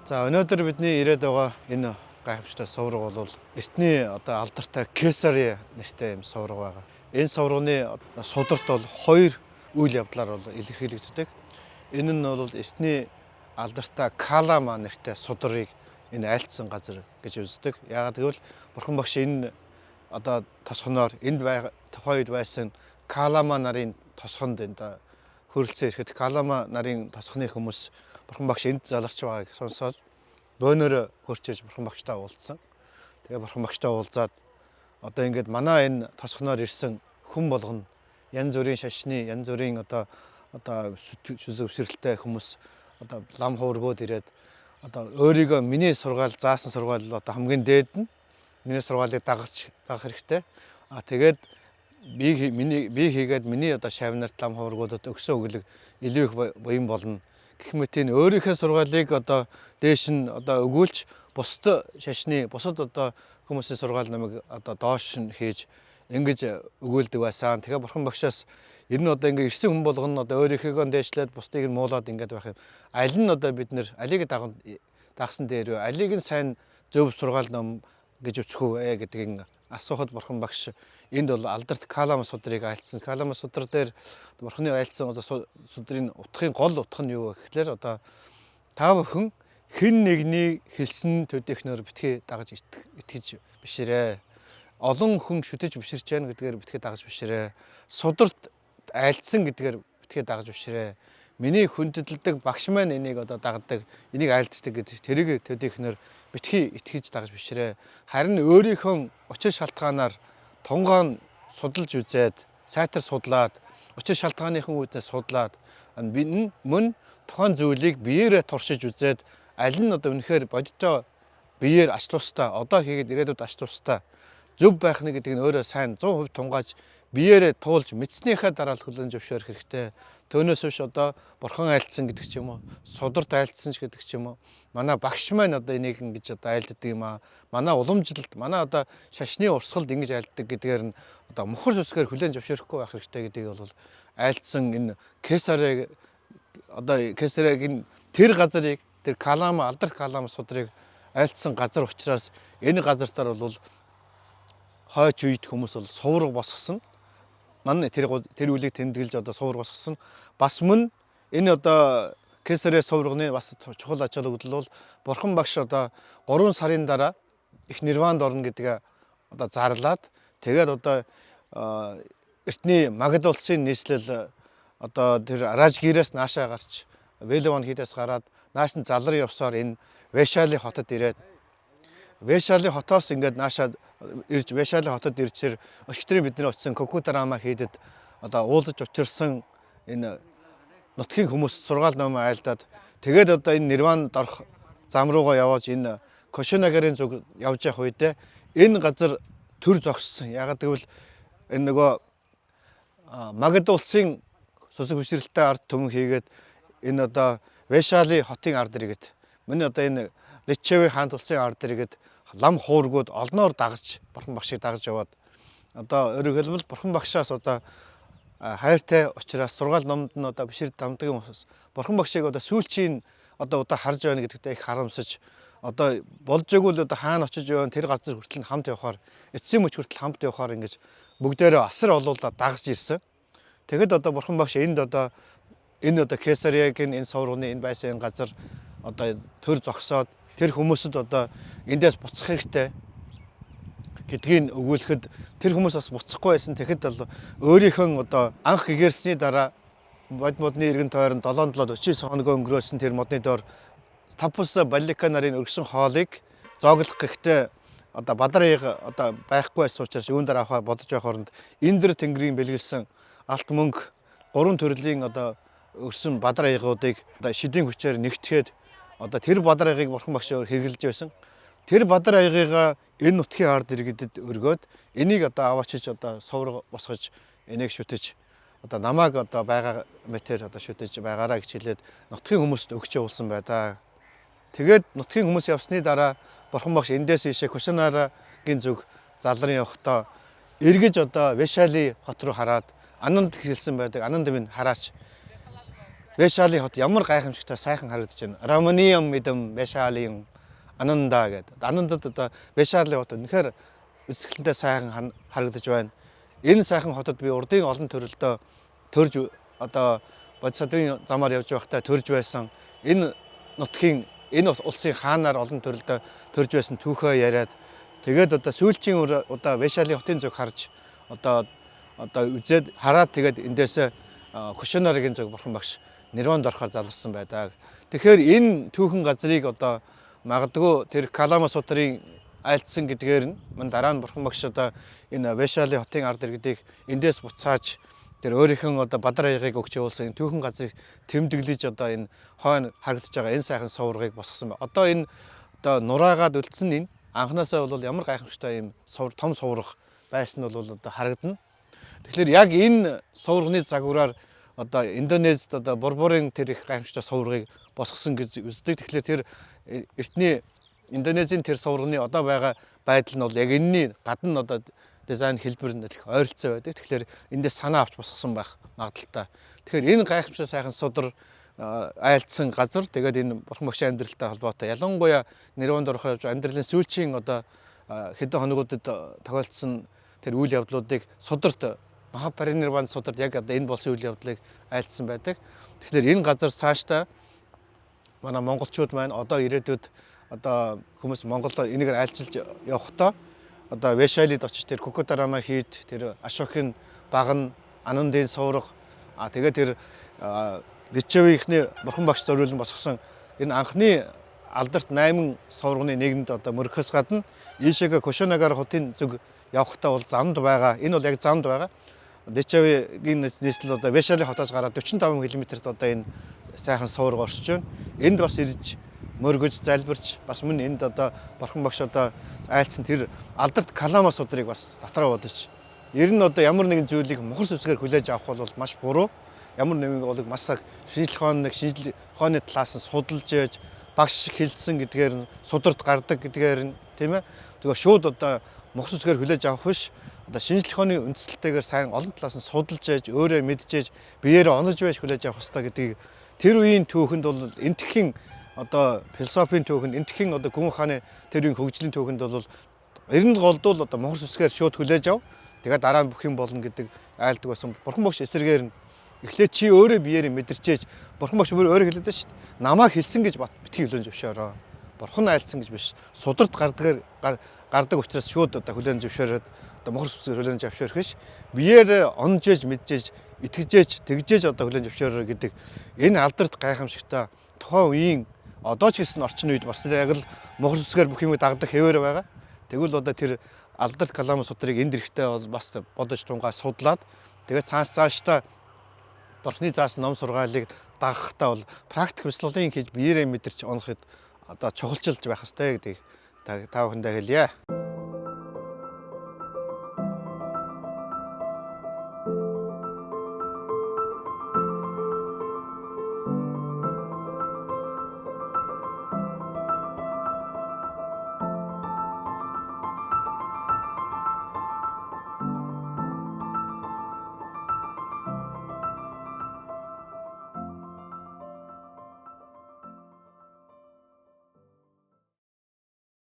За өнөөдөр бидний ирээд байгаа энэ гайхамшигтай сувраг бол эртний алдартай Кесари нэртэй юм сувраг байгаа. Энэ суврагны сударт бол хоёр үйл явдлаар бол илэрхийлэгддэг. Энэ нь бол эртний алдартай Калама нэртэй судрыг энэ айлтсан газар гэж үздэг. Яагаад гэвэл Бурхан багш энэ тосгоноор энд тухайд байсан Калама нарын тосгонд энд хөрөлцөө ирэхэд Калама нарын тосгоны хүмүүс Бурхан багш энд заларч байгааг сонсоод бөөнөр хөрчөөж Бурхан багштай уулзсан. Тэгээ Бурхан багштай уулзаад ингээд манай энэ тосгоноор ирсэн хүн болгоно янз бүрийн шашны, янз бүрийн сүзэвсрэлтэй хүмүүс лам хуургууд ирээд өөрийгөө миний сургаал заасан сургаал хамгийн дээд нь миний сургаалыг дагах хэрэгтэй. Тэгээд би хийгээд миний шавнарт лам хуургуудад өгсөн өглөг илүү их буян болно. Гэх мэт энэ өөрийнхөө сургаалыг дээш нь өгүүлж бусад шашны бусад хүмүүсийн сургаал намайг доош нь хийж ингэж өгүүлдэг байсан. Тэгээ Бурхан багшаас ер нь ингээ ирсэн хүн болгоно өөрийнхөө дээшлээд бусдыг нь муулаад ингээд байх юм. Аль нь бид нэр алийг дагсан дээр вэ? Алийг нь сайн зөв сургаал ном гэж өцгөө гэдгийг асуухад Бурхан багш энд бол алдарт Калама судрыг айлтсан. Калама судар дээр Бурханы айлтсан судрын утгын гол утга нь юу вэ гэхээр та бүхэн хэн нэгний хэлсэн төдийхнөр битгий дагаж итгэж бишрээ. Олон хүн шүтэж биширч байна гэдгээр битгий дагаж бишрээ. Сударт айлтсан гэдгээр битгий дагаж бишрээ. Миний хүндэтэлдэг багш маань энийг дагдаг, энийг айлтдаг гэдэг тэрийг төдийхнөр битгий итгэж дагаж бишрээ. Харин өөрийнхөө учир шалтгаанаар тунгаан судалж үзээд, сайтар судлаад, учир шалтгааныхан үүднээс судлаад мөн тухайн зүйлийг биеэрээ туршиж үзээд аль нь үнэхээр бодиттой биеэр ач тустай, одоо хийгээд ирээдүйд ач тустай зөв байх нь гэдэг нь өөрөө сайн 100% тунгааж биеэрээ туулж мэдснийхээ дараа л хүлэн зөвшөөрөх хэрэгтэй. Түүнээс биш Бурхан айлтсан гэдэг ч юм уу, сударт айлтсан ч гэдэг ч юм уу. Манай багш маань энийг ингэж айлддаг юм аа. Манай уламжлалт, манай шашны урсгалд ингэж айлддаг гэдгээр нь мухар сүсгээр хүлэн зөвшөөрөхгүй байх хэрэгтэй гэдгийг бол айлтсан энэ Кесаригийн тэр газрыг, тэр Калама, алдарт Калама судрыг айлтсан газар учраас энэ газартаар бол хойч үед хүмүүс бол сувраг босгосон. Манай тэр үлийг тэмдэглэж сувраг босгосон. Бас мөн энэ Кесари суврагны бас чухал ач холбогдол бол Бурхан багш 3 сарын дараа их нирванд орно гэдгээ зарлаад тэгээд эртний Магад улсын нийслэл тэр Ражгирээс наашаа гарч Веливан хідээс гараад нааш нь залрын явсаар энэ Вэшали хотод ирээд Вэшали хотоос ингээд наашаа ирж Вэшали хотод ирчээр өчтөрийн бидний очсон Кокутарама хийдэд уулзаж учирсан энэ нутгийн хүмүүс сургаал ном айлдаад тэгээд энэ нирванд орох зам руугаа яваад энэ Кошинагарын зүг явж явах үедээ энэ газар төр зогссон. Ягаад гэвэл энэ нөгөө Магад улсын сүсэг бишрэлтэй ард түмэн хийгээд энэ Вэшали хотын ард иргэд миний энэ Личеви хаант улсын ард иргэд лам хуургууд олноор дагаж Бурхан багшийг дагаж яваад өөрөөр хэлбэл Бурхан багшаас хайртай учраас сургаал номд нь бишрэл дамдаг юм уус Бурхан багшийг сүүлчийн харж байна гэдэгтээ их харамсаж болж игэл хаана очиж явна тэр газар хүртэл хамт явахаар эцсийн мөч хүртэл хамт явахаар ингэж бүгдээрээ асар олуулаад дагаж ирсэн. Тэгэд Бурхан багш энд энэ Кесаригийн энэ суврагны энэ байсан энэ газар төр зогсоод тэр хүмүүсд эндээс буцах хэрэгтэй гэдгийг өгүүлэхэд тэр хүмүүс бас буцахгүй байсан. Тэгэхэд өөрийнхөө анх гэгэрсний дараа модны иргэн тойронд 7-49 хоног өнгөрөөсөн тэр модны доор Тапус Баллика нарын өргөсөн хоолыг зооглох гэхдээ бадарыг байхгүй байсан учраас юунд авахаа бодож байх оронд Индр тэнгэрийн бэлгэлсэн алт мөнгө 3 төрлийн өрсөн бадар аягуудыг шидийн хүчээр нэгтгэхэд тэр бадар аягийг Бурхан багш хэрэглэж байсан. Тэр бадар аягыг энэ нутгийн ард иргэдэд өргөөд энийг аваачиж сувраг босгож энийг шүтэж намайг байгаа мэтэр шүтэж байгаараа гэж хэлээд нутгийн хүмүүст өгч явуулсан байдаа. Тэгээд нутгийн хүмүүс явсны дараа Бурхан багш эндээс ийшээ Кошинарагийн зүг залран явахдаа эргэж Вэшали хот руу хараад Ананд хэлсэн байдаг. Ананд минь хараач. Вэшалийн хот ямар гайхамшигтай сайхан харагдаж байна. Раманиум мэдэм Вэшалийн Ананда гэдэг. Анандад одоо Вэшалийн хот үнэхээр үзэсгэлэнтэй сайхан харагдаж байна. Энэ сайхан хотод би урдын олон төрөлдөө төрж одоо бодисодын замаар явж байхдаа төрж байсан. Энэ нутгийн энэ улсын хаанаар олон төрөлдөө төрж байсан түүхөө яриад тэгээд одоо сүүлчийн удаа Вэшалийн хотын зүг харж одоо үзээд хараад тэгээд эндээс Кушнарагийн зүг бурхан багш Нирванд орохоор залгасан байдаг. Тэгэхээр энэ түүхэн газрыг одоо магадгүй тэр Калама сутрын айлтсан гэдгээр нь мань дараа нь бурхан багш одоо энэ Вэшалийн хотын ард иргэдийг эндээс буцааж тэр өөрийнх нь одоо бадар аягыг өгч явуулсан түүхэн газрыг тэмдэглэж одоо энэ хойно харагдаж байгаа энэ сайхан суврагыг босгосон байна. Одоо энэ одоо нураагаад үлдсэн энэ анхнаасаа бол ямар гайхамшигтай юм том сувраг байсан нь бол одоо харагдана. Тэгэхээр яг энэ суврагны загвараар одоо Индонезид одоо Борборын тэр их гайхамшигтай суврагыг босгосон гэж үздэг. Тэгэхээр тэр эртний Индонезийн тэр суврагны одоо байгаа байдал нь бол яг энэний гадна одоо дизайн хэлбэр нь их ойролцоо байдаг. Тэгэхээр эндээс санаа авч босгосон байх магадaltaй. Тэгэхээр энэ гайхамшигтай сайхан судар айлтсан газар тэгээд энэ бурхан багшийн амьдралтай холбоотой ялангуяа Нирванд орохоор явж амьдралын сүүлчийн одоо хэдэн хоногудад тохиолдсон тэр үйл явдлуудыг сударт Махапаринирван сударт яг одоо энэ болсон үйл явдлыг айлтсан байдаг. Тэгэхээр энэ газар цаашдаа манай монголчууд маань одоо ирээдүйд одоо хүмүүс Монголоо энэгээр айлчилж явахдаа одоо Вэшалид очиж тэр Кукутарама хийд тэр Ашокын багн Анандын сувраг тэгээд тэр Личевийнхний бурхан багш зориулсан босгосон энэ анхны алдарт 8 суврагны нэгэнд одоо мөрөхөөс гадна ийшээгээ Кушнагар хотын зүг явахдаа бол замд байгаа. Энэ бол яг замд байгаа. Личевийн нийслэл одоо Вэшалийн хотоос гараад 45 км-т одоо энэ сайхан сувраг оршиж байна. Энд бас ирж мөргөж залбирч бас мөн энд одоо бурхан багш одоо айлцсан тэр алдарт Калама судрыг бас дотроо бодож ер нь одоо ямар нэгэн зүйлийг мухар сүсгээр хүлээж авах бол маш буруу. Ямар нэгэн болог маш цаг шинжлэх ухааны талаас нь судалж яаж багш хэлсэн гэдгээр нь сударт гардаг гэдгээр нь тийм ээ. Тэгэхээр шууд одоо мухар сүсгээр хүлээж авах биш. Одоо шинжлэх ухааны үндсэлтэйгээр сайн олон талаас нь судалж яаж өөрөө мэдчихэж биеэрээ онож байж хүлээж авах хэрэгтэй гэдгийг тэр үеийн түүхэнд бол энтхийн одоо философийн түүхэнд энтхийн одоо гүн ухааны тэр үеийн хөгжлийн түүхэнд бол ер нь голдуул одоо мухар сүсгээр шууд хүлээж ав. Тэгээд дараа нь бүх юм болно гэдэг айлдаг байсан. Бурхан багш эсрэгээр нь эхлээд чи өөрөө биеэрээ мэдэрчээж бурхан багш өөрөө хэлээд байна шүү дээ. Намаа хэлсэн гэж битгий хүлээн зөвшөөрөө. Бурхан айлцсан гэж биш. Сударт гардаг учраас шууд одоо хүлээн зөвшөөрөөд одоо мухар сүсгээр хүлээн зөвшөөрөх биш. Биеэрээ онжээж мэджээж итгэжээж тэгжээж одоо хүлээн зөвшөөрөө гэдэг энэ алдарт гайхамшигтай тухайн үеийн одоо ч гэсэн орчин үед бас яг л мухар сүсгээр бүх юм дагдаг хэвээр байгаа. Тэгвэл одоо тэр алдарт Калама судрыг энд ирэхдээ бол бас бодож тунгаа судлаад тэгээд цаашдаа бурхны заасан ном сургаалыг дагахтаа бол практик бяцлагын хийж биеэрээ мэдэрч онохэд одоо чухалчилж байх хэрэгтэй гэдгийг та бүхэндээ хэлье.